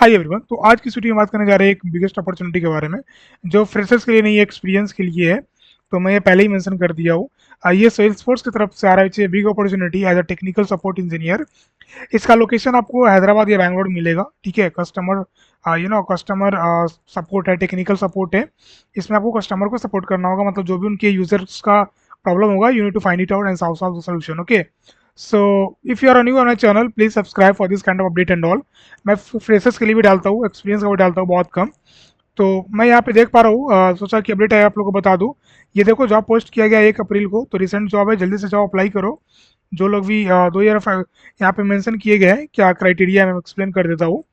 Hi everyone. तो आज की वीडियो में बात करने जा रहे हैं एक बिगेस्ट अपॉर्चुनिटी के बारे में जो फ्रेशर्स के लिए नहीं, एक्सपीरियंस के लिए है। तो मैं ये पहले ही मेंशन कर दिया हूँ। ये सेल्सफोर्स की तरफ से आ रहा है big opportunity as a technical support engineer. इसका लोकेशन आपको हैदराबाद या बैंगलोर मिलेगा। ठीक है, कस्टमर कस्टमर सपोर्ट है, टेक्निकल सपोर्ट है। इसमें आपको कस्टमर को सपोर्ट करना होगा, मतलब जो भी उनके यूजर्स का प्रॉब्लम होगा, you need to find it out and solve the solution. Okay, so if you are new on my channel, please subscribe for this kind of update and all. मैं freshers के लिए भी डालता हूँ, experience का भी डालता हूँ, बहुत कम। तो मैं यहाँ पे देख पा रहा हूँ, सोचा कि अपडेट है आप लोगों को बता दूँ। ये देखो, जॉब पोस्ट किया गया 1 अप्रैल को, तो रिसेंट जॉब है, जल्दी से जॉब अप्लाई करो। जो लोग भी 2 ईयर यहाँ पे मेंशन किए गए हैं, क्या क्राइटेरिया है मैं एक्सप्लेन कर देता हूँ।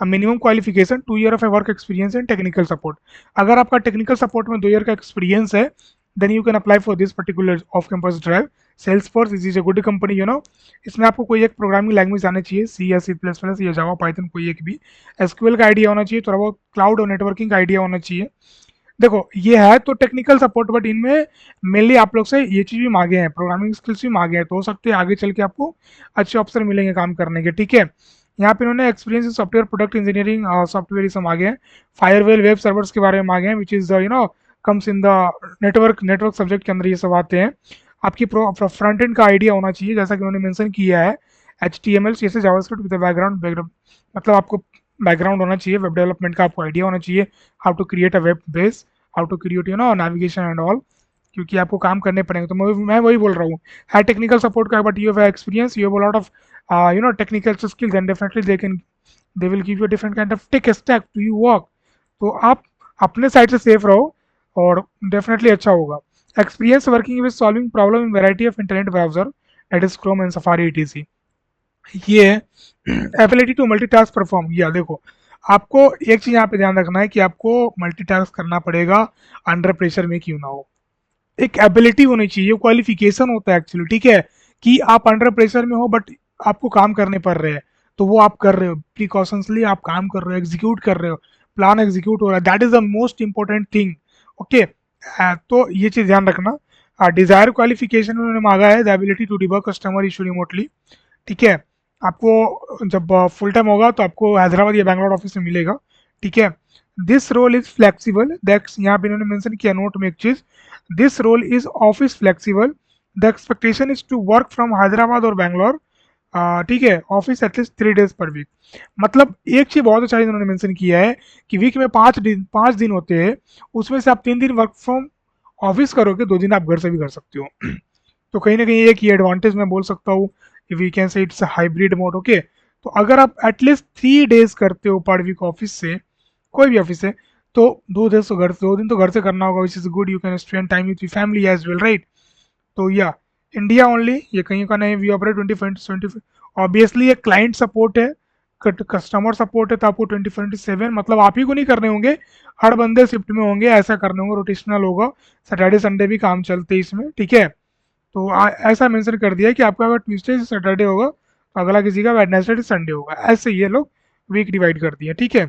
Minimum qualification 2 year of work experience in technical support. अगर आपका टेक्निकल सपोर्ट में 2 ईयर का एक्सपीरियंस है, then you can apply for this particular off campus drive. Salesforce is a good company, इसमें आपको कोई एक प्रोग्रामिंग लैंग्वेज आना चाहिए, सी या C++ या जावा पाइथन, कोई एक भी। एसक्यूएल का आइडिया होना चाहिए, थोड़ा बहुत क्लाउड और नेटवर्किंग का आइडिया होना चाहिए। देखो, ये है तो टेक्निकल सपोर्ट, बट इनमें मेनली आप लोग से ये चीज़ भी मांगे हैं, प्रोग्रामिंग स्किल्स भी मांगे हैं। तो हो सकते हैं आगे चल के आपको अच्छे ऑप्शन मिलेंगे काम करने के। ठीक है, यहाँ पे इन्होंने experience in software product engineering, software ये सब मांगे हैं। फायरवेल वेब सर्वर्स के बारे में मांगे हैं, which is comes in the network subject के अंदर ये सब आते हैं। आपकी फ्रंट एंड का आइडिया होना चाहिए, जैसा कि उन्होंने मेंशन किया है। HTML CSS JavaScript with background, मतलब आपको बैकग्राउंड होना चाहिए, वेब डेवलपमेंट का आपको आइडिया होना चाहिए, how to create a web base, how to create navigation and all, क्योंकि आपको काम करने पड़ेंगे। तो मैं वही बोल रहा हूँ, है टेक्निकल सपोर्ट का, but you have experience, you have a lot of technical skills, and definitely they will give you different kind of tech stack to you work. तो आप अपने साइड से सेफ रहो और डेफिनेटली अच्छा होगा। Experience working with solving problem in variety of internet browser, that is Chrome and safari etc। ये ability to multitask perform. या देखो, आपको एक चीज यहाँ पे ध्यान रखना है कि आपको मल्टीटास्क करना पड़ेगा, अंडर प्रेशर में क्यों ना हो। एक एबिलिटी होनी चाहिए, क्वालिफिकेशन होता है एक्चुअली। ठीक है, कि आप अंडर प्रेशर में हो बट आपको काम करने पड़ रहे हैं, तो वो आप कर रहे हो, प्रिकॉशंसली आप काम कर रहे हो, एग्जीक्यूट कर रहे हो, प्लान एग्जीक्यूट हो रहा है, that is the most important thing. Okay, तो ये चीज ध्यान रखना। डिजायर क्वालिफिकेशन उन्होंने मांगा है, the ability to debug customer issue remotely. ठीक है, आपको जब फुल टाइम होगा तो आपको हैदराबाद या बैंगलोर ऑफिस में मिलेगा। ठीक है, this role is flexible, that's यहाँ पे इन्होंने मेंशन किया नोट में एक चीज, this role is office flexible, the expectation is to work from Hyderabad और बैंगलोर। ठीक है, office at least 3 days per week. मतलब एक चीज बहुत अच्छा इन्होंने मेंशन किया है कि वीक में 5 दिन होते हैं, उसमें से आप 3 दिन वर्क फ्रॉम ऑफिस करोगे, 2 दिन आप घर से भी कर सकते हो। तो कहीं ना कहीं एक ये एडवांटेज मैं बोल सकता हूँ, we can say it's hybrid mode. Okay, तो अगर आप एटलीस्ट 3 days करते हो पर वीक ऑफिस से, कोई भी ऑफिस से, तो 2 दिन तो घर से करना होगा, which is good, you can spend time with family as well, right. तो या इंडिया ओनली, ये कहीं का नहीं, वी ऑपरेट 20/20। ऑब्वियसली ये क्लाइंट सपोर्ट है, कस्टमर सपोर्ट है, तो आपको 20/7 मतलब आप ही को नहीं करने होंगे, हर बंदे शिफ्ट में होंगे, ऐसा करने होंगे, रोटेशनल होगा, सैटरडे संडे भी काम चलते हैं इसमें। ठीक है, तो ऐसा मेंशन कर दिया है कि आपका अगर ट्यूसडे से सैटरडे होगा तो अगला किसी का वेडनेसडे से संडे होगा, ऐसे ये लोग वीक डिवाइड कर दिए। ठीक है,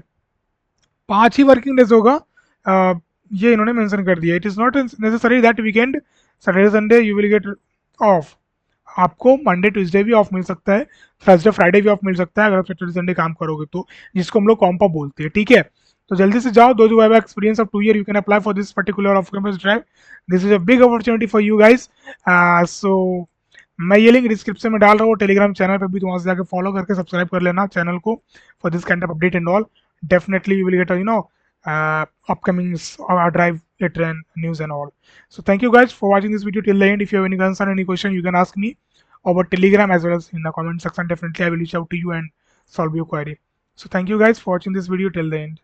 5 ही वर्किंग डेज होगा, ये इन्होंने मेंशन कर दिया। It is not necessary that weekend Saturday Sunday you will get of. आपको मंडे ट्यूसडे भी ऑफ मिल सकता है, थर्सडे फ्राइडे भी ऑफ मिल सकता है, अगर आप सैटरडे संडे काम करोगे तो, जिसको हम लोग कॉम्पा बोलते हैं। ठीक है, तो जल्दी से जाओ, दो जो have experience of 2 year, you can apply for this particular off campus drive. This is a big opportunity for you guys. So मैं ये लिंक डिस्क्रिप्शन में डाल रहा हूँ, टेलीग्राम चैनल पे भी, तो वहाँ से जाकर फॉलो करके सब्सक्राइब कर लेना चैनल को for this kind of update and all. Definitely you will get upcoming drive later and news and all. So thank you guys for watching this video till the end. If you have any concern, any question, you can ask me over Telegram as well as in the comment section. Definitely I will reach out to you and solve your query. So thank you guys for watching this video till the end.